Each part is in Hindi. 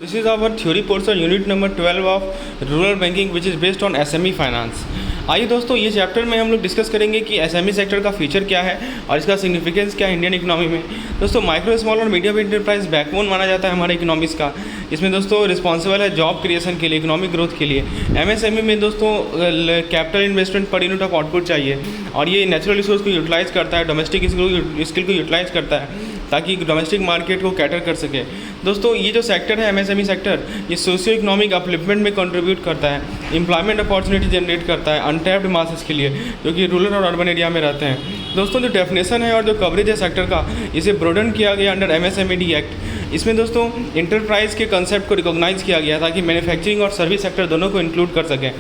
This is our theory portion unit number 12 of rural banking which is based on SME finance. आइए दोस्तों, ये चैप्टर में हम लोग डिस्कस करेंगे कि एसएमई सेक्टर का फीचर क्या है और इसका सिग्निफिकेंस क्या है इंडियन इकोनॉमी में। दोस्तों, माइक्रो स्मॉल और मीडियम एंटरप्राइज बैकबोन माना जाता है हमारे इकोनॉमिक्स का। इसमें दोस्तों रिस्पॉन्सिबल है जॉब क्रिएशन के लिए, इकोनॉमिक ग्रोथ के लिए। एमएसएमई में दोस्तों capital investment per unit of output चाहिए और ये नेचुरल रिसोर्स को यूटिलाइज करता है, डोमेस्टिक स्किल को यूटिलाइज करता है ताकि डोमेस्टिक मार्केट को कैटर कर सके। दोस्तों, ये जो सेक्टर है एमएसएमई सेक्टर, ये सोशियो इकोनॉमिक अपलिफ्टमेंट में कंट्रीब्यूट करता है, एम्प्लॉयमेंट अपॉर्चुनिटी जनरेट करता है अनटैप्ड मासेस के लिए जो कि रूरल और अर्बन एरिया में रहते हैं। दोस्तों, जो डेफिनेशन है और जो कवरेज है सेक्टर का, इसे ब्रोडन किया गया अंडर एमएसएमई एक्ट। इसमें दोस्तों इंटरप्राइज के कंसेप्ट को रिकॉग्नाइज किया गया ताकि मैन्युफैक्चरिंग और सर्विस सेक्टर दोनों को इंक्लूड कर सकें।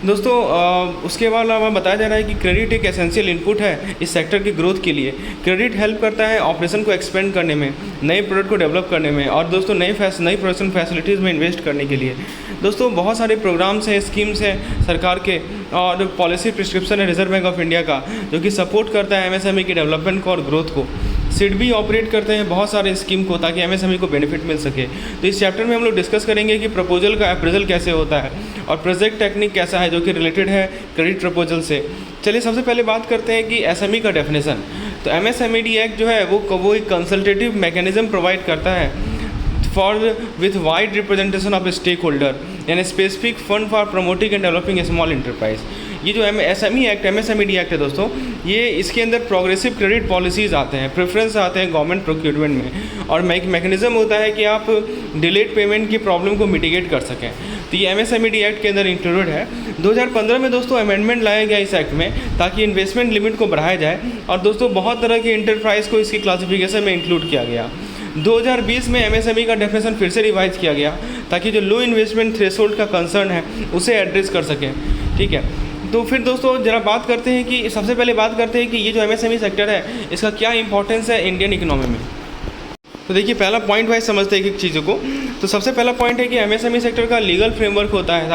दोस्तों, उसके बाद हमें बताया जा रहा है कि क्रेडिट एक एसेंशियल इनपुट है इस सेक्टर की ग्रोथ के लिए। क्रेडिट हेल्प करता है ऑपरेशन को एक्सपेंड करने में, नए प्रोडक्ट को डेवलप करने में और दोस्तों नई प्रोडक्शन फैसिलिटीज़ में इन्वेस्ट करने के लिए। दोस्तों, बहुत सारे प्रोग्राम्स हैं, स्कीम्स हैं सरकार के और पॉलिसी प्रिस्क्रिप्शन है रिजर्व बैंक ऑफ इंडिया का जो कि सपोर्ट करता है एमएसएमई के डेवलपमेंट को और ग्रोथ को। सिड भी ऑपरेट करते हैं बहुत सारे स्कीम को ताकि एमएसएमई को बेनिफिट मिल सके। तो इस चैप्टर में हम लोग डिस्कस करेंगे कि प्रपोजल का अप्रेजल कैसे होता है और प्रोजेक्ट टेक्निक कैसा है जो कि रिलेटेड है क्रेडिट प्रपोजल से। चलिए सबसे पहले बात करते हैं कि एसएमई का डेफिनेशन। तो एमएसएमई एक्ट जो है वो एक कंसल्टेटिव मैकेनिज्म प्रोवाइड करता है for with wide representation of stakeholder यानी specific fund for promoting and developing a small enterprise. ये जो एसएमई एक्ट है दोस्तों, ये इसके अंदर प्रोग्रेसिव क्रेडिट पॉलिसीज़ आते हैं, प्रेफरेंस आते हैं गवर्नमेंट प्रोक्योरमेंट में और एक मैकेनिज्म होता है कि आप डिलेड पेमेंट की प्रॉब्लम को मिटिगेट कर सकें। तो ये एमएसएमई एक्ट के अंदर इंक्लूडेड है। 2015 में दोस्तों अमेंडमेंट लाया गया इस एक्ट में ताकि इन्वेस्टमेंट लिमिट को बढ़ाया जाए और दोस्तों बहुत तरह के इंटरप्राइज को इसकी क्लासिफिकेशन में इंक्लूड किया गया। 2020 में एमएसएमई का डेफिनेशन फिर से रिवाइज किया गया ताकि जो लो इन्वेस्टमेंट थ्रेशोल्ड का कंसर्न है उसे एड्रेस कर सकें। ठीक है, तो फिर दोस्तों जरा बात करते हैं कि सबसे पहले बात करते हैं कि ये जो एमएसएमई सेक्टर है इसका क्या इंपॉर्टेंस है इंडियन इकोनॉमी में। तो देखिए, पहला पॉइंट वाइज समझते हैं एक चीज़ों को। तो सबसे पहला पॉइंट है कि एमएसएमई सेक्टर का लीगल फ्रेमवर्क होता है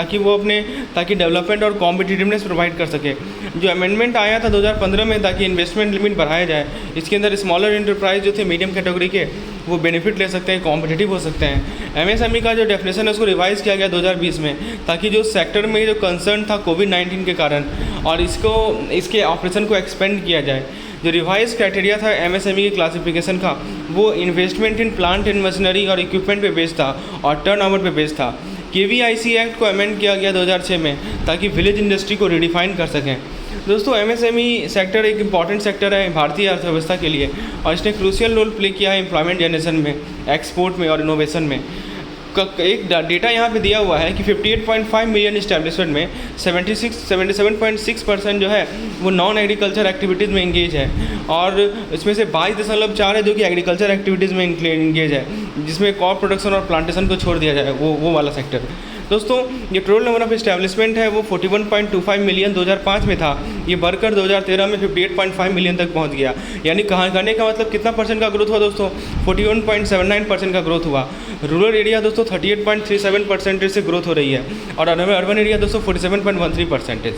ताकि डेवलपमेंट और कॉम्पिटिटिवनेस प्रोवाइड कर सके। जो अमेंडमेंट आया था 2015 में ताकि इन्वेस्टमेंट लिमिट बढ़ाया जाए, इसके अंदर स्मॉलर इंटरप्राइज जो थे मीडियम कैटेगरी के वो बेनिफिट ले सकते हैं, कॉम्पिटिटिव हो सकते हैं। एमएसएमई का जो डेफिनेशन है उसको रिवाइज़ किया गया 2020 में ताकि जो सेक्टर में जो कंसर्न था कोविड-19 के कारण और इसके ऑपरेशन को एक्सपेंड किया जाए। जो रिवाइज क्राइटेरिया था एमएसएमई के क्लासिफिकेशन का वो investment in plant and machinery और इक्विपमेंट पे बेस्ड था और टर्नओवर पे बेस्ड था। केवीआईसी एक्ट को अमेंड किया गया 2006 में ताकि विलेज इंडस्ट्री को रिडिफाइन कर सकें। दोस्तों, एमएसएमई सेक्टर एक इंपॉर्टेंट सेक्टर है भारतीय अर्थव्यवस्था के लिए और इसने क्रूशियल रोल प्ले किया है एम्प्लॉयमेंट जनरेशन में, एक्सपोर्ट में और इनोवेशन में। एक डेटा यहाँ पे दिया हुआ है कि 58.5 मिलियन इस्टेब्लिशमेंट में 77.6% जो है वो नॉन एग्रीकल्चर एक्टिविटीज़ में इंगेज है और इसमें से 22.4 है जो कि एग्रीकल्चर एक्टिविटीज़ में इंगेज है, जिसमें क्रॉप प्रोडक्शन और प्लांटेशन को छोड़ दिया जाए वो वाला सेक्टर। दोस्तों, ये टोटल नंबर ऑफ इस्टेब्लिशमेंट है वो 41.25 मिलियन 2005 में था, ये बढ़कर 2013 में 58.5 मिलियन तक पहुंच गया। यानी कहने का मतलब कितना परसेंट का ग्रोथ हुआ दोस्तों? 41.79% का ग्रोथ हुआ। रूरल एरिया दोस्तों 38.37% से ग्रोथ हो रही है और अर्बन एरिया दोस्तों 47.13%।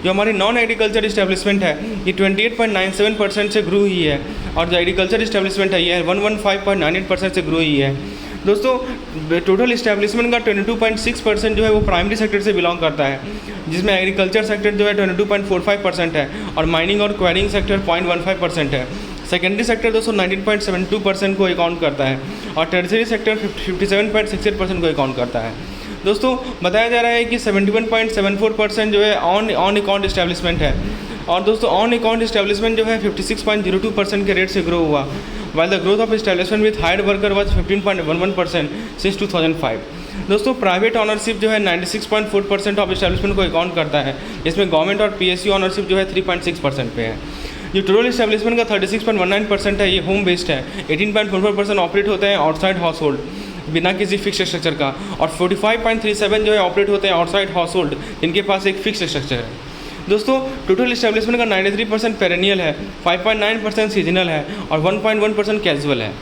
जो हमारी नॉन एग्रीकल्चर इस्टेब्लिशमेंट है ये 28.97% से ग्रो हुई है और जो एग्रीकल्चर इस्टेब्लिशमेंट है ये 115.98% से ग्रो हुई है। दोस्तों, टोटल इस्टेब्लिशमेंट का 22.6% जो है वो प्राइमरी सेक्टर से बिलोंग करता है, जिसमें एग्रीकल्चर सेक्टर जो है 22.45% है और माइनिंग और क्वायरिंग सेक्टर 0.15% है। सेकेंडरी सेक्टर दोस्तों 19.72% को अकाउंट करता है और टर्शियरी सेक्टर 57.68% को अकाउंट करता है। दोस्तों, बताया जा रहा है कि 71.74% जो है ऑन अकाउंट इस्टेब्लिशमेंट है और दोस्तों ऑन अकाउंट इस्टेब्लिशमेंट जो है 56.02% के रेट से ग्रो हुआ, while the growth of establishment with hired worker was 15.11% since 2005। दोस्तों, प्राइवेट ऑनरशिप जो है 96.4% ऑफ इस्टेब्लिशमेंट को अकाउंट करता है, इसमें गवर्नमेंट और पीएसयू ऑनरशिप जो है 3.6% पे है। जो टोटल इस्टेब्लिशमेंट का 36.19% है ये होम बेस्ड है, 18.44% ऑपरेट होते हैं आउटसाइड हाउस होल्ड बिना किसी फिक्स स्ट्रक्चर का और 45.37 जो है ऑपरेट होते हैं आउटसाइड हाउस होल्ड जिनके पास एक फिक्स स्ट्रक्चर है। दोस्तों, टोटल इस्टेब्लिशमेंट का 93% पेरेनियल है, 5.9% सीजनल है और 1.1% कैजुअल है।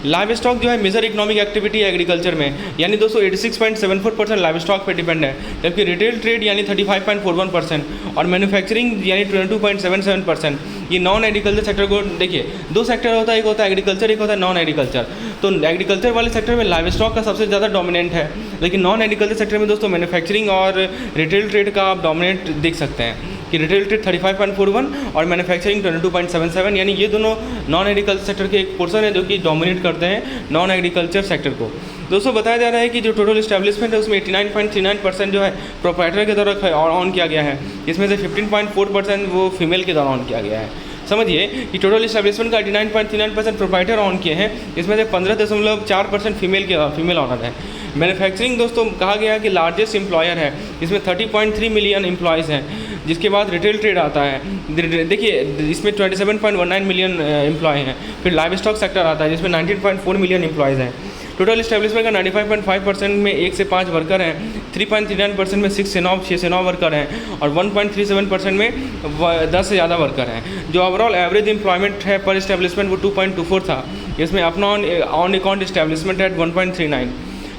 लाइव स्टॉक जो है मेजर इकोनॉमिक एक्टिविटी है एग्रीकल्चर में, यानी दोस्तों 86.74% लाइव स्टॉक पे डिपेंड है, जबकि रिटेल ट्रेड यानी 35.41% और मैन्युफैक्चरिंग यानी 22.77%। ये नॉन एग्रीकल्चर सेक्टर को देखिए, दो सेक्टर होता है, एक होता है एग्रीकल्चर, एक होता है नॉन एग्रीकल्चर। तो एग्रीकल्चर वाले सेक्टर में लाइव स्टॉक का सबसे ज़्यादा डोमिनेंट है, लेकिन नॉन एग्रीकल्चर सेक्टर में दोस्तों मैन्युफैक्चरिंग और रिटेल ट्रेड का आप डोमिनेट देख सकते हैं कि रिटेल ट्रेड 35.41 और मैन्युफैक्चरिंग 22.77, यानी ये दोनों नॉन एग्रीकल्चर सेक्टर के एक पोर्सन है जो कि डोमिनेट करते हैं नॉन एग्रीकल्चर सेक्टर को। दोस्तों बताया जा रहा है कि जो टोटल इस्टेब्लिशमेंट है उसमें 89.39% जो है प्रोप्राइटर के द्वारा ऑन किया गया है, इसमें से 15.4% वो फीमेल के द्वारा ऑन किया गया है। समझिए कि टोटल इस्टेब्लिशमेंट का 89.39% प्रोप्राइटर ऑन किए हैं, इसमें से 15.4% फीमेल ऑनर है। मैन्युफैक्चरिंग दोस्तों कहा गया है कि लार्जेस्ट एम्प्लॉयर है, इसमें 30.3 मिलियन एम्प्लॉयज़ हैं। जिसके बाद रिटेल ट्रेड आता है, देखिए इसमें 27.19 मिलियन एम्प्लॉय हैं। फिर लाइव स्टॉक सेक्टर आता है जिसमें 19.4 मिलियन एम्प्लॉयज़ हैं। टोटल इस्टेब्लिशमेंट का 95.5% में 1 से 5 वर्कर हैं, 3.39% में 6 से 9 वर्कर हैं और 1.37% में 10 से ज़्यादा वर्कर हैं। जो ओवरऑल एवरेज एम्प्लॉयमेंट है पर इस्टेब्लिशमेंट वो 2.24 था, इसमें अपना ऑन अकाउंट इस्टेब्लिशमेंट है 1.39।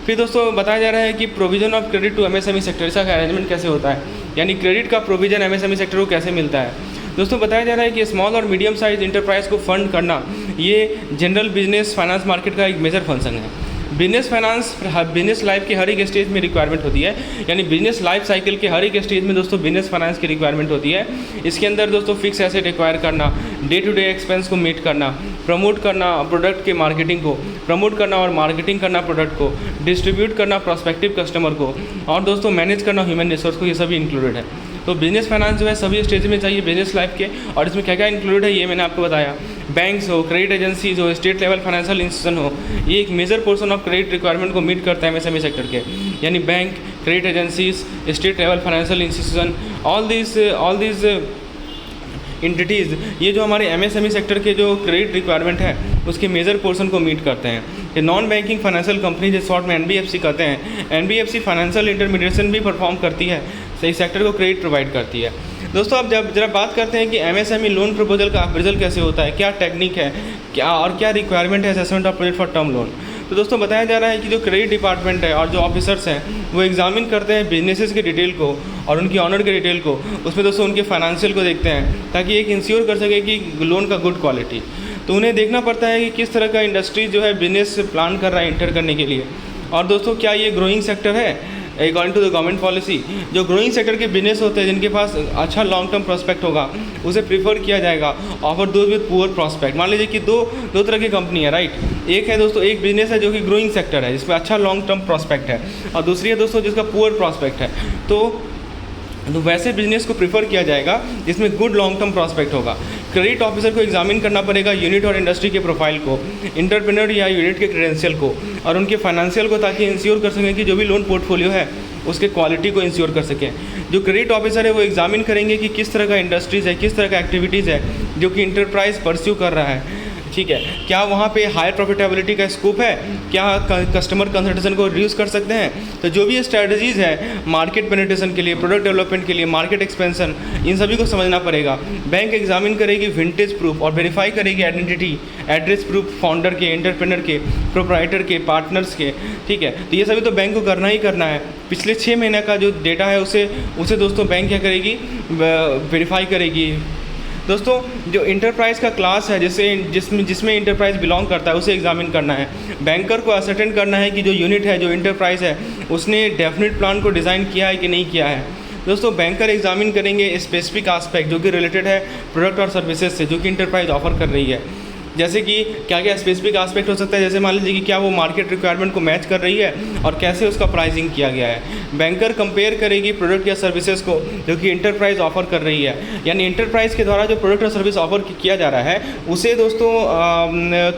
फिर दोस्तों बताया जा रहा है कि provision of credit to MSME sector, इसका अरेंजमेंट कैसे होता है, यानी क्रेडिट का प्रोविजन एमएसएमई सेक्टर को कैसे मिलता है। दोस्तों बताया जा रहा है कि स्मॉल और मीडियम साइज इंटरप्राइज को फंड करना ये जनरल बिजनेस फाइनेंस मार्केट का एक मेजर फंक्शन है। बिजनेस फाइनेंस बिजनेस लाइफ के हर एक स्टेज में रिक्वायरमेंट होती है, यानी बिजनेस लाइफ साइकिल के हर एक स्टेज में दोस्तों बिजनेस फाइनेंस की रिक्वायरमेंट होती है। इसके अंदर दोस्तों फिक्स एसेट एक्वायर करना, डे टू डे एक्सपेंस को मीट करना, प्रमोट करना प्रोडक्ट के मार्केटिंग को, प्रमोट करना और मार्केटिंग करना प्रोडक्ट को, डिस्ट्रीब्यूट करना प्रोस्पेक्टिव कस्टमर को, और दोस्तों मैनेज करना ह्यूमन रिसोर्स को, ये सभी इंक्लूडेड है। तो बिजनेस फाइनेंस जो है सभी स्टेज में चाहिए बिजनेस लाइफ के, और इसमें क्या क्या इंक्लूडेड है ये मैंने आपको बताया। बैंक्स हो, क्रेडिट एजेंसीज हो, स्टेट लेवल फाइनेंशियल इंस्टीट्यूशन हो, ये एक major portion of credit requirement को मीट करता है एमएसएमई सेक्टर के, यानी bank, credit agencies, state level financial institution, all this entities, ये जो हमारे एमएसएमई सेक्टर के जो क्रेडिट रिक्वायरमेंट है उसके मेजर पोर्शन को मीट करते हैं। ये नॉन बैंकिंग फाइनेंशियल कंपनी जिस शॉर्ट में एनबीएफसी कहते हैं, एनबीएफसी फाइनेंशियल इंटरमीडिएशन भी परफॉर्म करती है, सही सेक्टर को क्रेडिट प्रोवाइड करती है। दोस्तों अब जब जरा बात करते हैं कि एमएसएमई लोन प्रपोजल का अप्रेजल कैसे होता है, क्या टेक्निक है, क्या रिक्वायरमेंट है assessment of project for term loan. तो दोस्तों बताया जा रहा है कि जो क्रेडिट डिपार्टमेंट है और जो ऑफिसर्स हैं वो एग्जामिन करते हैं बिजनेसेस के डिटेल को और उनकी ऑनर के डिटेल को, उसमें दोस्तों उनके फाइनेंशियल को देखते हैं ताकि एक इंश्योर कर सके कि लोन का गुड क्वालिटी। तो उन्हें देखना पड़ता है कि किस तरह का इंडस्ट्री जो है बिजनेस प्लान कर रहा है इंटर करने के लिए, और दोस्तों क्या ये ग्रोइंग सेक्टर है according to the government policy. जो ग्रोइंग सेक्टर के बिजनेस होते हैं जिनके पास अच्छा लॉन्ग टर्म प्रोस्पेक्ट होगा उसे प्रीफर किया जाएगा offer those with poor prospect. मान लीजिए कि दो तरह की कंपनी है, राइट। एक है दोस्तों एक बिजनेस है जो कि ग्रोइंग सेक्टर है जिसमें अच्छा लॉन्ग टर्म प्रोस्पेक्ट है, और दूसरी है दोस्तों जिसका पुअर प्रोस्पेक्ट है। तो वैसे बिजनेस को प्रीफर किया जाएगा जिसमें गुड लॉन्ग टर्म प्रोस्पेक्ट होगा। क्रेडिट ऑफिसर को एग्जामिन करना पड़ेगा यूनिट और इंडस्ट्री के प्रोफाइल को, इंटरप्रेन्योर या यूनिट के क्रेडेंशियल को और उनके फाइनेंशियल को, ताकि इंश्योर कर सकें कि जो भी लोन पोर्टफोलियो है उसके क्वालिटी को इंश्योर कर सकें। जो क्रेडिट ऑफिसर है वो एग्जामिन करेंगे कि किस तरह का इंडस्ट्रीज़ है, किस तरह का एक्टिविटीज़ है जो कि इंटरप्राइज परस्यू कर रहा है, ठीक है। क्या वहाँ पे हायर प्रॉफिटेबिलिटी का स्कोप है, क्या कस्टमर कंसल्टेशन को रिड्यूस कर सकते हैं। तो जो भी स्ट्रैटेजीज़ है मार्केट पेनिट्रेशन के लिए, प्रोडक्ट डेवलपमेंट के लिए, मार्केट एक्सपेंशन, इन सभी को समझना पड़ेगा। बैंक एग्जामिन करेगी विंटेज प्रूफ और वेरीफाई करेगी आइडेंटिटी एड्रेस प्रूफ फाउंडर के, एंटरप्रेन्योर के, प्रोप्राइटर के, पार्टनर्स के, ठीक है। तो ये सभी तो बैंक को करना ही करना है। पिछले 6 महीने का जो डेटा है उसे दोस्तों बैंक क्या करेगी, वेरीफाई करेगी। दोस्तों जो इंटरप्राइज का क्लास है जिसमें इंटरप्राइज बिलोंग करता है उसे एग्जामिन करना है। बैंकर को असर्टेन करना है कि जो यूनिट है, जो इंटरप्राइज है, उसने डेफिनेट प्लान को डिज़ाइन किया है कि नहीं किया है। दोस्तों बैंकर एग्जामिन करेंगे स्पेसिफिक आस्पेक्ट जो कि रिलेटेड है प्रोडक्ट और सर्विसेज से जो कि इंटरप्राइज ऑफर कर रही है। जैसे कि क्या क्या स्पेसिफिक आस्पेक्ट हो सकता है, जैसे मान लीजिए कि क्या वो मार्केट रिक्वायरमेंट को मैच कर रही है और कैसे उसका प्राइसिंग किया गया है। बैंकर कंपेयर करेगी प्रोडक्ट या सर्विसेज को जो कि इंटरप्राइज ऑफर कर रही है, यानी इंटरप्राइज के द्वारा जो प्रोडक्ट और सर्विस ऑफर किया जा रहा है उसे दोस्तों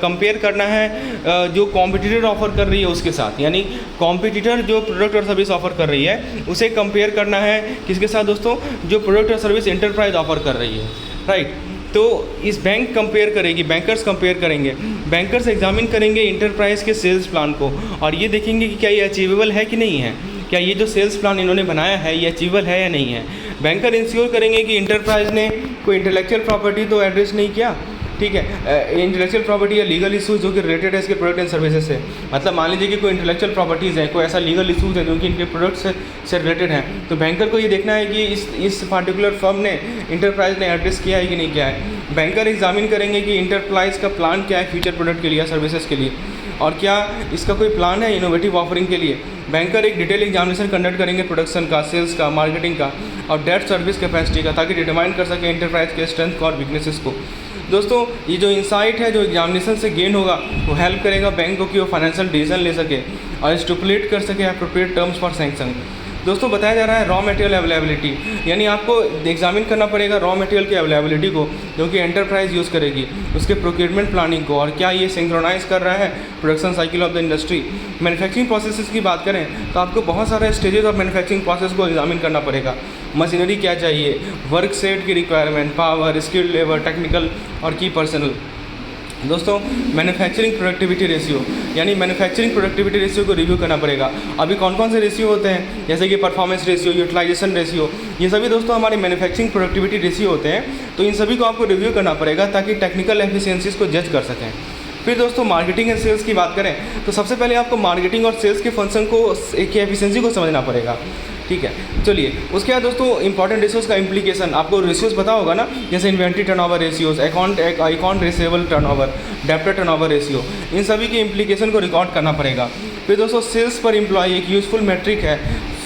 कंपेयर करना है जो कॉम्पिटिटर ऑफर कर रही है उसके साथ, यानी कॉम्पिटिटर जो प्रोडक्ट और सर्विस ऑफर कर रही है उसे कंपेयर करना है किसके साथ दोस्तों, जो प्रोडक्ट और सर्विस इंटरप्राइज ऑफर कर रही है, राइट। तो इस बैंक कंपेयर करेगी, बैंकर्स कंपेयर करेंगे, बैंकर्स एग्जामिन करेंगे इंटरप्राइज के सेल्स प्लान को और ये देखेंगे कि क्या ये अचीवेबल है कि नहीं है, क्या ये जो सेल्स प्लान इन्होंने बनाया है ये अचीवेबल है या नहीं है। बैंकर इंश्योर करेंगे कि इंटरप्राइज ने कोई इंटेलेक्चुअल प्रॉपर्टी तो एड्रेस नहीं किया, ठीक है। इंटेलेक्चुअल प्रॉपर्टी या लीगल इशूज़ जो कि रिलेटेड है इसके प्रोडक्ट एंड सर्विसेज से, मतलब मान लीजिए कि कोई इंटेलेक्चुअल प्रॉपर्टीज़ है, कोई ऐसा लीगल इशूज़ है जो कि इनके प्रोडक्ट्स से रिलेटेड हैं, तो बैंकर को ये देखना है कि इस पार्टिकुलर फर्म ने, इंटरप्राइज ने एड्रेस किया है कि नहीं किया है। बैंकर एग्जामिन करेंगे कि इंटरप्राइज का प्लान क्या है फ्यूचर प्रोडक्ट के लिए या सर्विसेज के लिए, और क्या इसका कोई प्लान है इनोवेटिव ऑफरिंग के लिए। बैंकर एक डिटेल एग्जामिनेशन कंडक्ट करेंगे प्रोडक्शन का, सेल्स का, मार्केटिंग का और डेट सर्विस कैपेसिटी का, ताकि डिटरमाइन कर सके इंटरप्राइज के स्ट्रेंथ को और वीकनेसेस को। दोस्तों ये जो इंसाइट है जो एग्जामिनेशन से गेन होगा वो हेल्प करेगा बैंक को कि वो फाइनेंशियल डिसीजन ले सके और स्टिपुलेट कर सके अप्रोप्रिएट टर्म्स फॉर सैंक्शन। दोस्तों बताया जा रहा है रॉ मटेरियल अवेलेबिलिटी, यानी आपको एग्जामिन करना पड़ेगा रॉ मटेरियल की अवेलेबिलिटी को जो कि एंटरप्राइज यूज़ करेगी, उसके प्रोक्योरमेंट प्लानिंग को, और क्या ये सिंक्रोनाइज कर रहा है production cycle of the industry. Manufacturing processes की बात करें तो आपको बहुत सारे स्टेजेस ऑफ मैन्युफैक्चरिंग प्रोसेस को एग्जामिन करना पड़ेगा। मशीनरी क्या चाहिए, वर्क सेट की requirement, power, skilled labour, technical और की पर्सनल। दोस्तों मैन्युफैक्चरिंग प्रोडक्टिविटी रेशियो, यानी मैन्युफैक्चरिंग प्रोडक्टिविटी रेशियो को रिव्यू करना पड़ेगा। अभी कौन कौन से रेशियो होते हैं, जैसे कि परफॉर्मेंस रेशियो, यूटिलाइजेशन रेशियो, ये सभी दोस्तों हमारे मैन्युफैक्चरिंग प्रोडक्टिविटी रेशियो होते हैं। तो इन सभी को आपको रिव्यू करना पड़ेगा ताकि टेक्निकल एफिशिएंसीज को जज कर सकें। फिर दोस्तों मार्केटिंग एंड सेल्स की बात करें तो सबसे पहले आपको मार्केटिंग और सेल्स के फंक्शन को, की एफिशिएंसी को समझना पड़ेगा, ठीक है। चलिए उसके बाद दोस्तों इंपॉर्टेंट रेशियोज़ का इम्प्लीकेशन, आपको रेशियोज़ पता होगा ना, जैसे inventory turnover ratios, account receivable turnover, debtor turnover ratio, इन सभी के इम्प्लीकेशन को रिकॉर्ड करना पड़ेगा। फिर दोस्तों सेल्स पर एम्प्लॉय एक यूज़फुल मेट्रिक है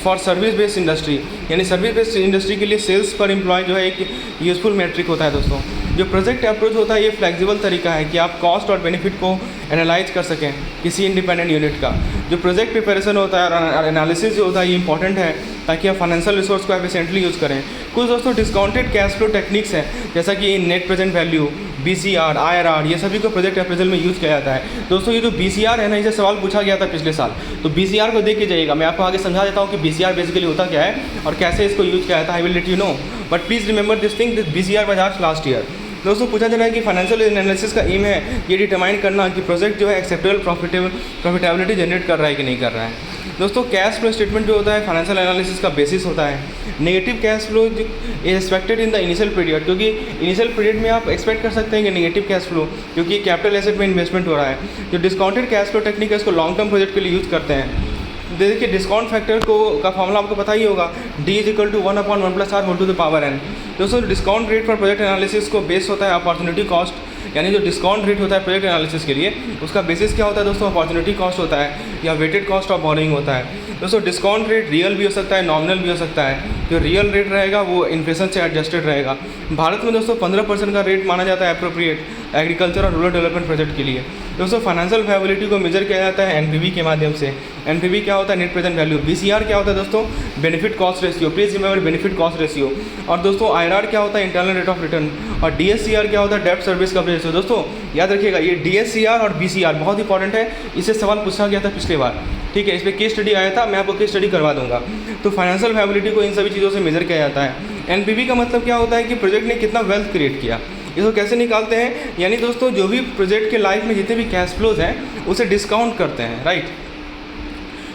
फॉर सर्विस बेस्ड इंडस्ट्री, यानी सर्विस बेस्ड इंडस्ट्री के लिए सेल्स पर एम्प्लॉय जो है एक यूज़फुल मेट्रिक होता है। दोस्तों जो प्रोजेक्ट अप्रोच होता है ये फ्लेक्सिबल तरीका है कि आप कॉस्ट और बेनिफिट को एनालाइज कर सकें किसी इंडिपेंडेंट यूनिट का। जो प्रोजेक्ट प्रिपरेशन होता है और एनालिसिस जो होता है ये इंपॉर्टेंट है ताकि आप फाइनेंशियल रिसोर्स को एफिशिएंटली यूज़ करें। कुछ दोस्तों डिस्काउंटेड कैश फ्लो टेक्निक्स हैं, जैसा कि net present value, BCR, IRR, ये सभी को प्रोजेक्ट अप्रेजल में यूज़ किया जाता है। दोस्तों ये जो BCR है ना, इसे सवाल पूछा गया था पिछले साल, तो BCR को देख के जाइएगा। मैं आपको आगे समझा देता हूँ कि BCR बेसिकली होता क्या है और कैसे इसको यूज़ किया जाता है। I will let you know, but please remember this thing, this BCR was asked last year. दोस्तों पूछा जा रहा है कि फाइनेंशियल एनालिसिस का एम है ये डिटरमाइन करना कि प्रोजेक्ट जो है एक्सेप्टेबल प्रॉफिटेबिलिटी जनरेट कर रहा है कि नहीं कर रहा है। दोस्तों कैश फ्लो स्टेटमेंट जो होता है फाइनेंशियल एनालिसिस का बेसिस होता है। Negative cash flow expected in the initial period, क्योंकि इनिशियल पीरियड में आप एक्सपेक्ट कर सकते हैं कि नेगेटिव कैश फ्लो, क्योंकि कैपिटल एसेट में इन्वेस्टमेंट हो रहा है। जो डिस्काउंटेड कैश फ्लो टेक्निक है इसको लॉन्ग टर्म प्रोजेक्ट के लिए यूज़ करते हैं। देखिए डिस्काउंट फैक्टर का फॉर्मूला आपको पता ही होगा, D = 1/1+R⁴ दोस्तों discount rate for project analysis को बेस होता है अपॉर्चुनिटी कॉस्ट, यानी जो डिस्काउंट रेट होता है प्रोजेक्ट एनालिसिस के लिए उसका बेसिस क्या होता है दोस्तों, अपॉर्चुनिटी कॉस्ट होता है या वेटेड कॉस्ट ऑफ बोरोइंग होता है। दोस्तों डिस्काउंट रेट रियल भी हो सकता है, नॉमिनल भी हो सकता है। जो रियल रेट रहेगा वो इन्फ्लेशन से एडजस्टेड रहेगा। भारत में दोस्तों 15% का रेट माना जाता है अप्रोप्रिएट एग्रीकल्चर और रूरल डेवलपमेंट प्रोजेक्ट के लिए। दोस्तों फाइनेंशियल वायबिलिटी को मेजर किया जाता है NPV के माध्यम से। NPV क्या होता है, नेट प्रेजेंट वैल्यू। BCR क्या होता है दोस्तों, benefit cost ratio, please remember benefit cost ratio. और दोस्तों IRR क्या होता है, इंटरनल रेट ऑफ रिटर्न। और DSCR क्या होता है, डेब्ट सर्विस कवरेज रेशियो। दोस्तों याद रखिएगा ये DSCR और BCR बहुत इंपॉर्टेंट है, इससे सवाल पूछा गया था पिछले बार, ठीक है। इस पर केस स्टडी आया था, मैं आपको केस स्टडी करवा दूंगा। तो फाइनेंशियल वायबिलिटी को इन सभी चीज़ों से मेजर किया जाता है। NPV का मतलब क्या होता है कि प्रोजेक्ट ने कितना वेल्थ क्रिएट किया, इसको कैसे निकालते हैं, यानी दोस्तों जो भी प्रोजेक्ट के लाइफ में जितने भी कैश फ्लोज हैं उसे डिस्काउंट करते हैं, राइट।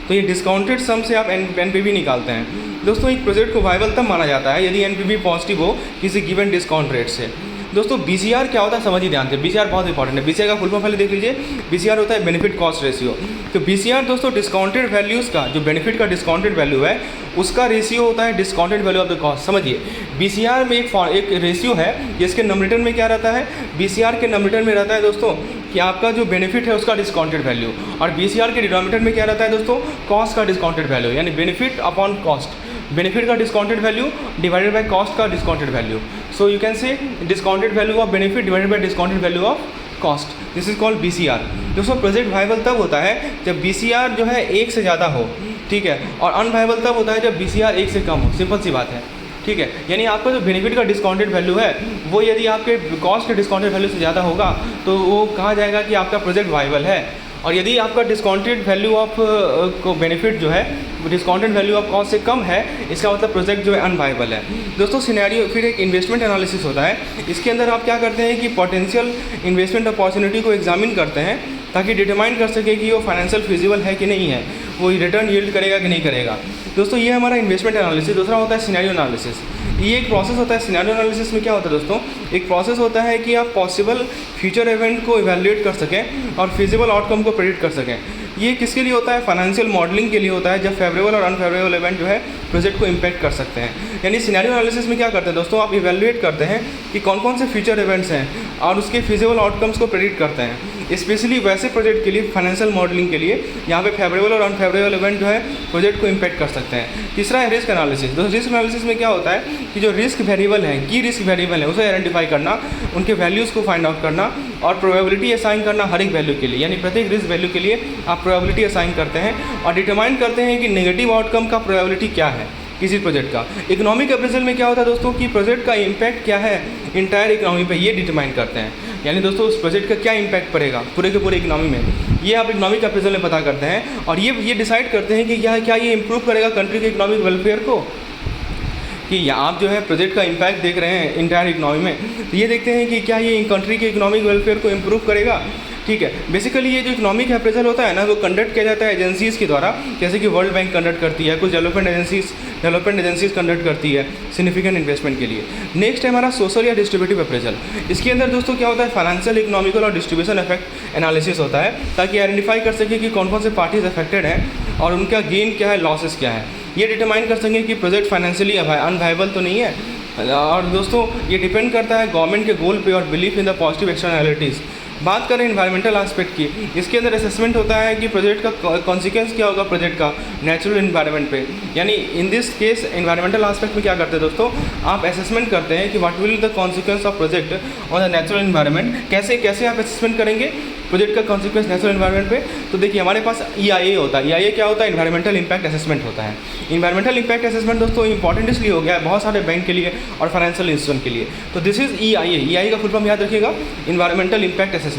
तो ये डिस्काउंटेड सम से आप NPV निकालते हैं। दोस्तों एक प्रोजेक्ट को वायबल तब माना जाता है यदि NPV पॉजिटिव हो किसी गिवन डिस्काउंट रेट से। दोस्तों BCR क्या होता है समझिए ध्यान से, BCR बहुत इंपॉर्टेंट है। BCR का फुल फॉर्म पहले देख लीजिए। BCR होता है बेनिफिट कॉस्ट रेशियो। तो BCR दोस्तों डिस्काउंटेड वैल्यूज़ का, जो बेनिफिट का डिस्काउंटेड वैल्यू है उसका रेशियो होता है discounted value of the cost. समझिए BCR में एक रेशियो है जिसके नंबरेटर में क्या रहता है, BCR के नंबरेटर में रहता है दोस्तों कि आपका जो बेनिफिट है उसका डिस्काउंटेड वैल्यू, और BCR के डिनोमिनेटर में क्या रहता है दोस्तों, कॉस्ट का डिस्काउंटेड वैल्यू, यानी बेनिफिट अपॉन कॉस्ट, बेनिफिट का discounted value divided by cost का discounted value. So you can say discounted value of benefit divided by discounted value of cost, this is called BCR। दोस्तों प्रोजेक्ट वायबल तब होता है जब BCR जो है 1 से ज़्यादा हो, ठीक है, और अनवायबल तब होता है जब BCR 1 से कम हो। सिंपल सी बात है, ठीक है। यानी आपका जो बेनिफिट का डिस्काउंटेड वैल्यू है वो यदि आपके कॉस्ट के डिस्काउंटेड वैल्यू से ज़्यादा होगा तो वो कहा जाएगा कि आपका प्रोजेक्ट वायबल है। और यदि आपका डिस्काउंटेड वैल्यू ऑफ को बेनिफिट जो है डिस्काउंटेड वैल्यू ऑफ कॉस्ट से कम है, इसका मतलब प्रोजेक्ट जो है अनवायबल है। दोस्तों सिनेरियो फिर एक इन्वेस्टमेंट एनालिसिस होता है। इसके अंदर आप क्या करते हैं कि पोटेंशियल इन्वेस्टमेंट अपॉर्चुनिटी को एग्जामिन करते हैं ताकि डिटरमाइन कर सके कि वो फाइनेंशियल फिजिबल है कि नहीं है, वो रिटर्न यील्ड करेगा कि नहीं करेगा। दोस्तों ये हमारा इन्वेस्टमेंट एनालिसिस। दूसरा होता है सिनेरियो एनालिसिस। ये एक प्रोसेस होता है सिनेरियो एनालिसिस में। क्या होता है दोस्तों, एक प्रोसेस होता है कि आप पॉसिबल फ्यूचर इवेंट को इवैल्यूएट कर सकें और फिजिबल आउटकम को प्रेडिक्ट कर सकें। ये किसके लिए होता है, फाइनेंशियल मॉडलिंग के लिए होता है, जब फेवरेबल और अनफेवरेबल इवेंट जो है प्रोजेक्ट को इम्पैक्ट कर सकते हैं। यानी सिनेरियो एनालिसिस में क्या करते हैं दोस्तों, आप इवैल्यूएट करते हैं कि कौन कौन से फ्यूचर इवेंट्स हैं और उसके फिजिबल आउटकम्स को प्रेडिक्ट करते हैं। स्पेशली वैसे प्रोजेक्ट के लिए, फाइनेंशियल मॉडलिंग के लिए, यहाँ पे फेवरेबल और अनफेवरेबल इवेंट जो है प्रोजेक्ट को इम्पैक्ट कर सकते हैं। तीसरा है रिस्क एनालिसिस। दोस्तों रिस्क एनालिसिस में क्या होता है कि जो रिस्क वेरिएबल हैं, की रिस्क वेरिएबल है, उसे आइडेंटिफाई करना, उनके वैल्यूज़ को फाइंड आउट करना और प्रोबेबिलिटी असाइन करना हर एक वैल्यू के लिए। यानी प्रत्येक रिस्क वैल्यू के लिए आप प्रोबेबिलिटी असाइन करते हैं और डिटरमाइन करते हैं कि नेगेटिव आउटकम का प्रोबेबिलिटी क्या है किसी प्रोजेक्ट का। इकोनॉमिक अप्रेजल में क्या होता है दोस्तों कि प्रोजेक्ट का इम्पैक्ट क्या है इंटायर इकोनॉमी पे, ये डिटरमाइन करते हैं। यानी दोस्तों उस प्रोजेक्ट का क्या इम्पैक्ट पड़ेगा पूरे के पूरे इकोनॉमी में, ये आप इकोनॉमिक अप्रेजल में पता करते हैं। और ये डिसाइड करते हैं कि क्या ये इंप्रूव करेगा कंट्री के इकोनॉमिक वेलफेयर को, कि आप जो है प्रोजेक्ट का इम्पैक्ट देख रहे हैं इंटायर इकोनॉमी में, तो ये देखते हैं कि क्या ये कंट्री के इकोनॉमिक वेलफेयर को इम्प्रूव करेगा। ठीक है, बेसिकली ये जो इकोनॉमिक अप्रेजल होता है ना, वो कंडक्ट किया जाता है एजेंसीज़ के द्वारा, जैसे कि वर्ल्ड बैंक कंडक्ट करती है, कुछ डेवलपमेंट एजेंसीज कंडक्ट करती है सिग्निफिकेंट इन्वेस्टमेंट के लिए। नेक्स्ट है हमारा सोशल या डिस्ट्रीब्यूटिव अप्रेजल। इसके अंदर दोस्तों क्या होता है, फाइनेंशियल, इकोनॉमिकल और डिस्ट्रीब्यूशन इफेक्ट एनालिसिस होता है, ताकि आइडेंटिफाई कर सके कि कौन कौन से पार्टीज अफेक्टेड हैं और उनका गेन क्या है, लॉसेस क्या है। ये डिटरमाइन कर सकें कि प्रोजेक्ट फाइनेंशियली अनवाइबल तो नहीं है। और दोस्तों ये डिपेंड करता है गवर्नमेंट के गोल पे और belief in the positive externalities. बात करें इन्वायरमेंटल एस्पेक्ट की, इसके अंदर असेसमेंट होता है कि प्रोजेक्ट का कॉन्सिक्वेंस क्या होगा प्रोजेक्ट का नेचुरल इन्वायरमेंट पे। यानी in this case environmental aspect में क्या करते हैं दोस्तों, आप असेसमेंट करते हैं कि what will the consequence of project on the natural environment. कैसे आप असेसमेंट करेंगे प्रोजेक्ट का कॉन्सिक्वेंस नेचुरल इन्वायरमेंट पे। तो देखिए हमारे पास EIA होता है। EIA क्या होता है, इन्वायरमेंटल इम्पैक्ट असेसमेंट होता है। इन्वायरमेंटल इम्पैक्ट असेसमेंट दोस्तों इंपॉर्टेंट इसलिए हो गया है बहुत सारे बैंक के लिए और फाइनेंशियल इंस्टीट्यूशन के लिए। तो दिस इज EIA का फुल फॉर्म याद रखिएगा, इन्वायरमेंटल इम्पैक्ट असेसमेंट।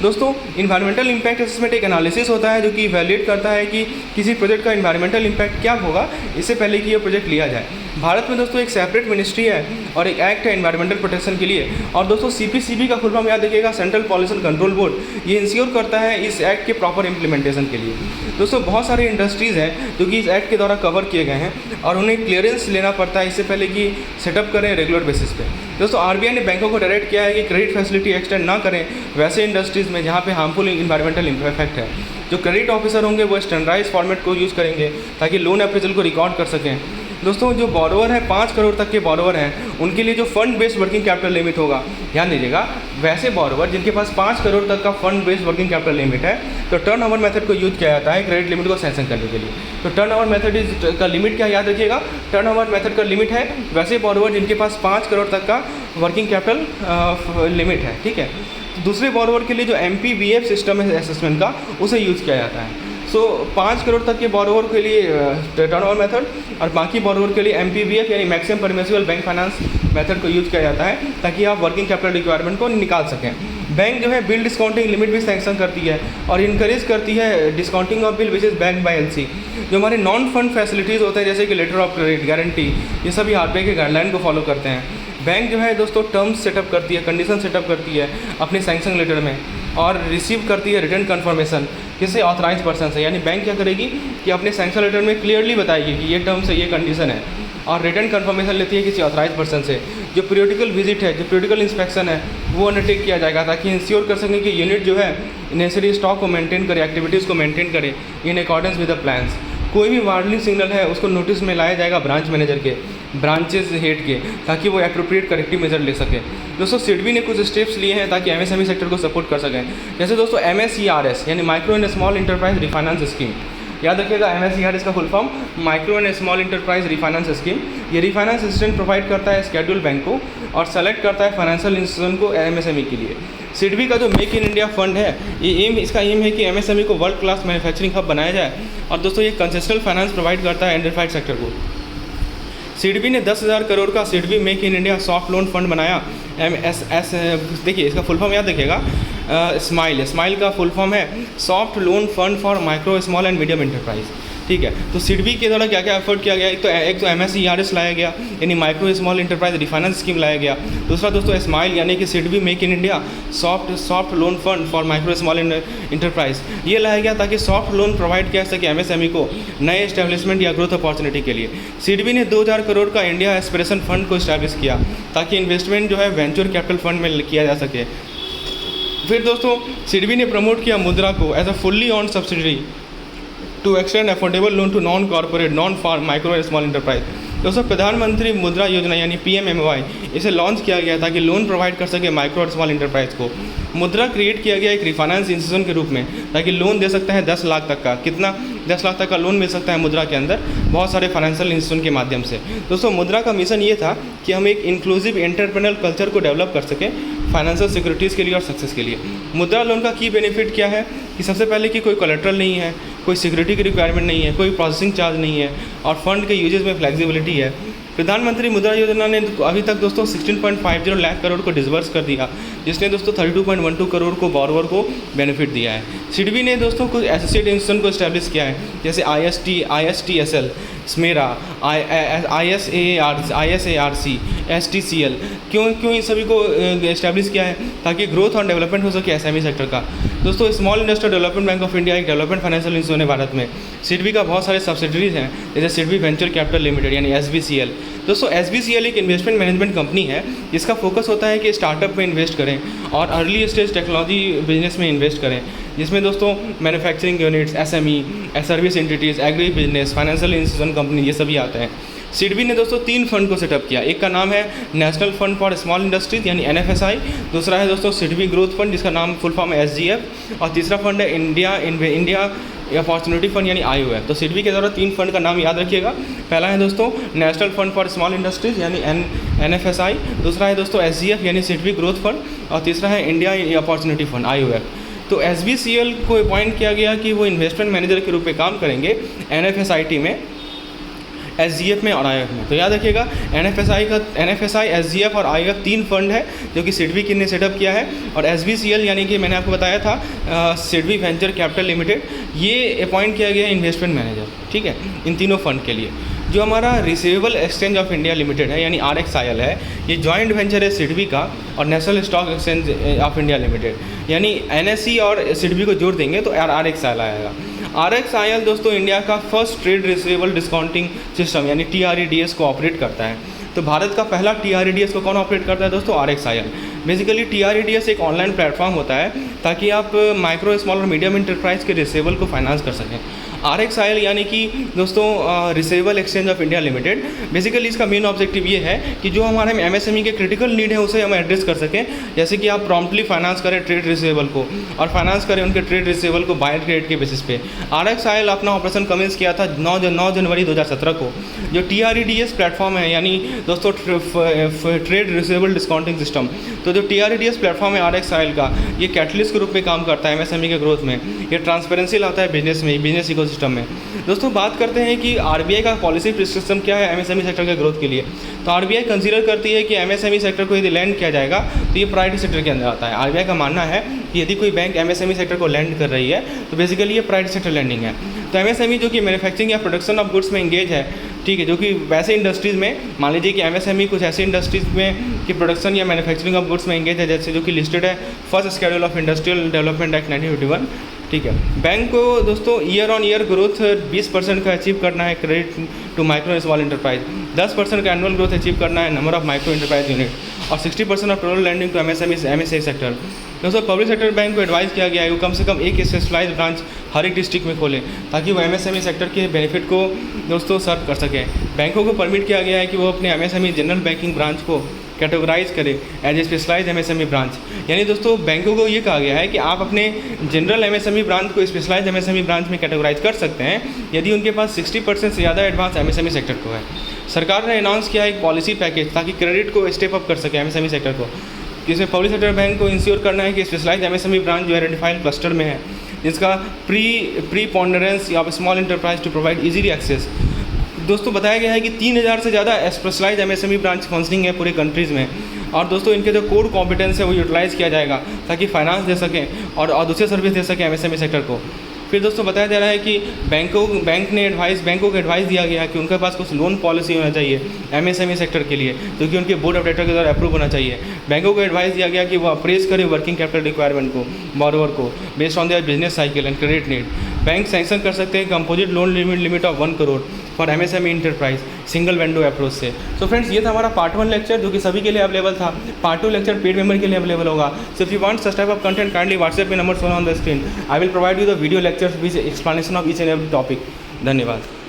दोस्तों इन्वायरमेंटल इम्पैक्ट असेसमेंट एक एनालिसिस होता है जो कि इवैल्यूएट करता है कि किसी प्रोजेक्ट का इन्वायरमेंटल इम्पैक्ट क्या होगा इससे पहले कि ये प्रोजेक्ट लिया जाए। भारत में दोस्तों एक सेपरेट मिनिस्ट्री है और एक एक्ट है इन्वायरमेंटल प्रोटेक्शन के लिए। और दोस्तों CPCB का फुल फॉर्म याद रखिएगा, सेंट्रल पॉल्यूशन कंट्रोल बोर्ड। ये इंश्योर करता है इस एक्ट के प्रॉपर इम्प्लीमेंटेशन के लिए। दोस्तों बहुत सारे इंडस्ट्रीज़ हैं जो कि इस एक्ट के द्वारा कवर किए गए हैं और उन्हें क्लियरेंस लेना पड़ता है इससे पहले कि सेटअप करें रेगुलर बेसिस पे। दोस्तों RBI ने बैंकों को डायरेक्ट किया है कि क्रेडिट फैसिलिटी एक्सटेंड ना करें वैसे इंडस्ट्रीज़ में जहाँ पे हार्मफुल इन्वायरमेंटल इफेक्ट है। जो क्रेडिट ऑफिसर होंगे वो स्टैंडर्डाइज फॉर्मेट को यूज़ करेंगे ताकि लोन अप्रेजल को रिकॉर्ड कर सकें। दोस्तों जो बॉरोवर है 5 करोड़ तक के बॉरोवर हैं उनके लिए जो fund based working capital limit होगा, ध्यान दीजिएगा, वैसे बॉरोवर जिनके पास 5 करोड़ तक का fund based working capital limit है तो टर्न ओवर मेथड को यूज किया जाता है क्रेडिट लिमिट को सैंक्शन करने के लिए। तो टर्न ओवर मेथड का लिमिट क्या याद रखिएगा, टर्न ओवर मेथड का लिमिट है वैसे बॉरोवर जिनके पास 5 करोड़ तक का वर्किंग कैपिटल लिमिट है। ठीक है, तो दूसरे बॉरोवर के लिए जो MPBF सिस्टम है असेसमेंट का उसे यूज़ किया जाता है। 5 करोड़ तक के बॉरोवर के लिए टर्न ओवर मेथड और बाकी बॉरोवर के लिए MPBF यानी maximum permissible bank finance method को यूज़ किया जाता है ताकि आप वर्किंग कैपिटल रिक्वायरमेंट को निकाल सकें। बैंक जो है बिल डिस्काउंटिंग लिमिट भी सैंक्शन करती है और इनकरेज करती है discounting of bill which is backed by LC। जो हमारे नॉन फंड फैसिलिटीज़ होते हैं जैसे कि लेटर ऑफ क्रेडिट, गारंटी, ये सभी RBI के गाइडलाइन को फॉलो करते हैं। बैंक जो है दोस्तों टर्म्स सेटअप करती है, कंडीशन सेटअप करती है अपने सैंक्शन लेटर में और रिसीव करती है रिटर्न कन्फर्मेशन किसी ऑथराइज पर्सन से। यानी बैंक क्या करेगी कि अपने सैंक्शन लेटर में क्लियरली बताएगी कि ये टर्म्स है, ये कंडीशन है और रिटर्न कन्फर्मेशन लेती है किसी ऑथराइज पर्सन से। जो पीरियोडिकल विजिट है, जो पीरियोडिकल इंस्पेक्शन है वो अंडरटेक किया जाएगा ताकि इंश्योर कर सकें कि यूनिट जो है नेसेसरी स्टॉक को मेंटेन करे, एक्टिविटीज़ को मेंटेन करे in accordance with the plans. कोई भी वार्निंग सिग्नल है उसको नोटिस में लाया जाएगा ब्रांच मैनेजर के, ब्रांचेस हेड के, ताकि वो एप्रोप्रिएट करेक्टिव मेजर ले सके। दोस्तों SIDBI ने कुछ स्टेप्स लिए हैं ताकि MSME सेक्टर को सपोर्ट कर सकें। जैसे दोस्तों MSERS यानी micro and small enterprise refinance scheme, याद रखिएगा MSERS का full form micro and small enterprise refinance scheme. ये रिफाइनेंस असिस्टेंट प्रोवाइड करता है शेड्यूल बैंक को और सेलेक्ट करता है फाइनेंशियल इंस्टीट्यूशन को MSME के लिए। SIDBI का जो मेक इन इंडिया फंड है इसका एम है कि MSME को वर्ल्ड क्लास मैन्युफैक्चरिंग हब बनाया जाए। और दोस्तों ये कंसेशनल फाइनेंस प्रोवाइड करता है एंटरप्राइज सेक्टर को। SIDBI ने 10,000 करोड़ का SIDBI make in India soft loan fund बनाया। MSS, देखिए इसका फुल फॉर्म याद रखिएगा, स्माइल का फुल फॉर्म है soft loan fund for micro small and medium enterprise. ठीक है। तो सिडबी के द्वारा क्या क्या एफर्ट किया गया, एक तो MSERS लाया गया, यानी micro small enterprise refinance scheme लाया गया। दूसरा दोस्तों स्माइल, यानी कि SIDBI make in India soft loan fund for micro small enterprise, ये लाया गया ताकि सॉफ्ट लोन प्रोवाइड किया सके MSME को नए एस्टेब्लिशमेंट या ग्रोथ अपॉर्चुनिटी के लिए। सिडबी ने 2000 करोड़ का इंडिया एस्पिरेशन फंड को इस्टेब्लिश किया ताकि इन्वेस्टमेंट जो है वेंचर कैपिटल फंड में किया जा सके। फिर दोस्तों सिडबी ने प्रमोट किया मुद्रा को as a fully owned subsidiary to extend affordable loan to non corporate non farm micro and small enterprise. दोस्तों प्रधानमंत्री मुद्रा योजना यानी PMMY इसे लॉन्च किया गया ताकि लोन प्रोवाइड कर सके माइक्रो और स्मॉल इंटरप्राइज को। मुद्रा क्रिएट किया गया एक रिफाइनेंस इंस्टीट्यूशन के रूप में ताकि लोन दे सकता है 10 लाख तक का, कितना 10 लाख तक का लोन मिल सकता है मुद्रा के अंदर बहुत सारे फाइनेंशियल इंस्टीट्यूशन के माध्यम से। दोस्तों मुद्रा का मिशन ये था कि हम एक इंक्लूसिव एंटरप्रेन्योर कल्चर को डेवलप कर सकें फाइनेंशियल सिक्योरिटीज़ के लिए और सक्सेस के लिए। मुद्रा लोन का की बेनिफिट क्या है कि सबसे पहले कि कोई कोलेट्रल नहीं है, कोई सिक्योरिटी की रिक्वायरमेंट नहीं है, कोई प्रोसेसिंग चार्ज नहीं है और फंड के यूजेज में फ्लेक्सिबिलिटी है। प्रधानमंत्री मुद्रा योजना ने अभी तक दोस्तों 16.50 लाख करोड़ को डिसबर्स कर दिया, जिसने दोस्तों 32.12 करोड़ को बॉरोवर को बेनिफिट दिया है। सिडबी ने दोस्तों कुछ एसोसिएट इंस्टीट्यूशन को इस्टेब्लिश किया है जैसे ISTSL, स्मेरा, ISARC, STCL। क्यों इन सभी को इस्टेब्लिश किया है ताकि ग्रोथ और डेवलपमेंट हो सके SME सेक्टर का। दोस्तों small industrial development bank of India एक डेवलपमेंट फाइनेंशियल इंस्टीट्यूशन है भारत में। सिडबी का बहुत सारे सब्सिडरीज हैं जैसे सिडबी वेंचर कैपिटल लिमिटेड यानी SVCL। दोस्तों SVCL एक इन्वेस्टमेंट मैनेजमेंट कंपनी है जिसका फोकस होता है कि स्टार्टअप में इन्वेस्ट करें और अर्ली स्टेज टेक्नोलॉजी बिजनेस में इन्वेस्ट करें, जिसमें दोस्तों manufacturing units, SME, service entities, agri business, financial institution company, ये सभी आते हैं। सिडबी ने दोस्तों 3 फंड को सेटअप किया। एक का नाम है national fund for small industries यानी NFSI, दूसरा है दोस्तों सिडबी ग्रोथ फंड जिसका नाम फुल फॉर्म है SGF, और तीसरा फंड है इंडिया अपॉर्चुनिटी फंड यानी IOF। तो सिडबी के द्वारा 3 फंड का नाम याद रखिएगा। पहला है दोस्तों national fund for small industries यानी NFSI, दूसरा है दोस्तों SGF यानी सिडबी ग्रोथ फंड और तीसरा है इंडिया अपॉर्चुनिटी फंड IOF। तो SVCL को अपॉइंट किया गया कि वो इन्वेस्टमेंट मैनेजर के रूप में काम करेंगे NFSIT में, SGF में और IOF में। तो याद रखिएगा NFSI, SGF और IOF 3 फंड है जो कि सिडबी ने सेटअप किया है। और SVCL यानी कि मैंने आपको बताया था सिडबी वेंचर कैपिटल लिमिटेड, ये अपॉइंट किया गया इन्वेस्टमेंट मैनेजर, ठीक है, इन तीनों फंड के लिए। जो हमारा receivable exchange of India limited है यानी RXIL है, ये जॉइंट वेंचर है सिडबी का और national stock exchange of India limited, यानी NSE और सिडबी को जोड़ देंगे तो RXIL आएगा। RXIL दोस्तों इंडिया का first trade receivable discounting system यानी TREDS को ऑपरेट करता है। तो भारत का पहला TREDS को कौन ऑपरेट करता है दोस्तों? RXIL। बेसिकली TREDS एक ऑनलाइन प्लेटफॉर्म होता है ताकि आप माइक्रो स्मॉल और मीडियम इंटरप्राइज के रिसीवेबल को फाइनेंस कर सकें। RXIL यानी कि दोस्तों receivable exchange of India limited, basically इसका मेन ऑब्जेक्टिव ये है कि जो हमारे MSME के क्रिटिकल नीड है उसे हम एड्रेस कर सकें, जैसे कि आप प्रॉम्प्टली फाइनेंस करें ट्रेड रिसीवेबल को और फाइनेंस करें उनके ट्रेड रिसीवेबल को बायर क्रेडिट के बेसिस पे। RXIL अपना ऑपरेशन कमेंस किया था 9 जनवरी 2017 को। जो TREDS प्लेटफॉर्म है यानी दोस्तों ट्रेड रिसीवेबल डिस्काउंटिंग सिस्टम, तो जो TREDS प्लेटफॉर्म है RXIL का, ये कैटलिस्ट के रूप में काम करता है MSME के ग्रोथ में। ये ट्रांसपेरेंसी लाता है बिजनेस में, बिजनेस इकोसिस्टम में। दोस्तों बात करते हैं कि RBI का पॉलिसी प्रिस्क्रिप्शन क्या है MSME सेक्टर के ग्रोथ के लिए। तो RBI कंसीडर करती है कि MSME सेक्टर को यदि लैंड किया जाएगा तो ये प्रायोरिटी सेक्टर के अंदर आता है। RBI का मानना है कि यदि कोई बैंक MSME सेक्टर को लैंड कर रही है तो बेसिकली ये प्रायोरिटी सेक्टर लैंडिंग है। तो MSME जो कि मैन्युफैक्चरिंग या प्रोडक्शन ऑफ गुड्स में इंगेज है, ठीक है, जो कि वैसे इंडस्ट्रीज़ में, मान लीजिए कि MSME कुछ ऐसी इंडस्ट्रीज़ में कि प्रोडक्शन या मैन्युफैक्चरिंग ऑफ गुड्स में इंगेज है, जैसे जो कि लिस्टेड है first schedule of industrial development act 1951, ठीक है। बैंक को दोस्तों ईयर ऑन ईयर ग्रोथ 20% का अचीव करना है credit to micro small enterprise, 10% का एनुअल ग्रोथ अचीव करना है number of micro enterprise unit और 60% of total lending to MSME sector. दोस्तों पब्लिक सेक्टर बैंक को एडवाइस किया गया है वो कम से कम एक स्पेशलाइज्ड ब्रांच हर एक डिस्ट्रिक्ट में खोलें ताकि वो MSME सेक्टर के बेनिफिट को दोस्तों सर्व कर सकें। बैंकों को परमिट किया गया है कि वो अपने MSME जनरल बैंकिंग ब्रांच को कैटेगराइज करें as a specialised MSME branch. यानी दोस्तों बैंकों को ये कहा गया है कि आप अपने जनरल MSME ब्रांच को स्पेशलाइज्ड MSME ब्रांच में कैटेगराइज कर सकते हैं यदि उनके पास 60% से ज़्यादा एडवांस MSME सेक्टर को है। सरकार ने अनाउंस किया एक पॉलिसी पैकेज ताकि क्रेडिट को स्टेप अप कर सके MSME सेक्टर को, जिसमें पब्लिक सेक्टर बैंक को इंश्योर करना है कि स्पेशलाइज्ड MSME ब्रांच जो आइडेंटिफाइड क्लस्टर में है, जिसका preponderance of small enterprise to provide easily access. दोस्तों बताया गया है कि 3000 से ज़्यादा स्पेशलाइज्ड MSME ब्रांच फंक्शनिंग है पूरे कंट्रीज़ में और दोस्तों इनके जो कोर कॉम्पिटेंस है वो यूटिलाइज़ किया जाएगा ताकि फाइनेंस दे सकें और दूसरे सर्विस दे सकें MSME सेक्टर को। फिर दोस्तों बताया जा रहा है कि बैंकों को एडवाइस दिया गया कि उनके पास कुछ लोन पॉलिसी होना चाहिए एमएसएमई सेक्टर के लिए, जो कि उनके बोर्ड ऑफ डायरेक्टर के द्वारा अप्रूव होना चाहिए। बैंकों को एडवाइस दिया गया कि वो अप्रेज करें वर्किंग कैपिटल रिक्वायरमेंट को बोरोवर को based on their business cycle and credit need. Bank sanction कर सकते हैं composite loan limit of 1 crore for MSME enterprise single window approach से। सो फ्रेंड्स, ये था हमारा पार्ट 1 लेक्चर, जो कि सभी के लिए अवेलेबल था। पार्ट 2 लेक्चर पेड मेंबर के लिए अवेलेबल होगा। So if you want such type of content, kindly WhatsApp पे number shown on the screen. I will provide you the video lectures with explanation of each and every topic. धन्यवाद।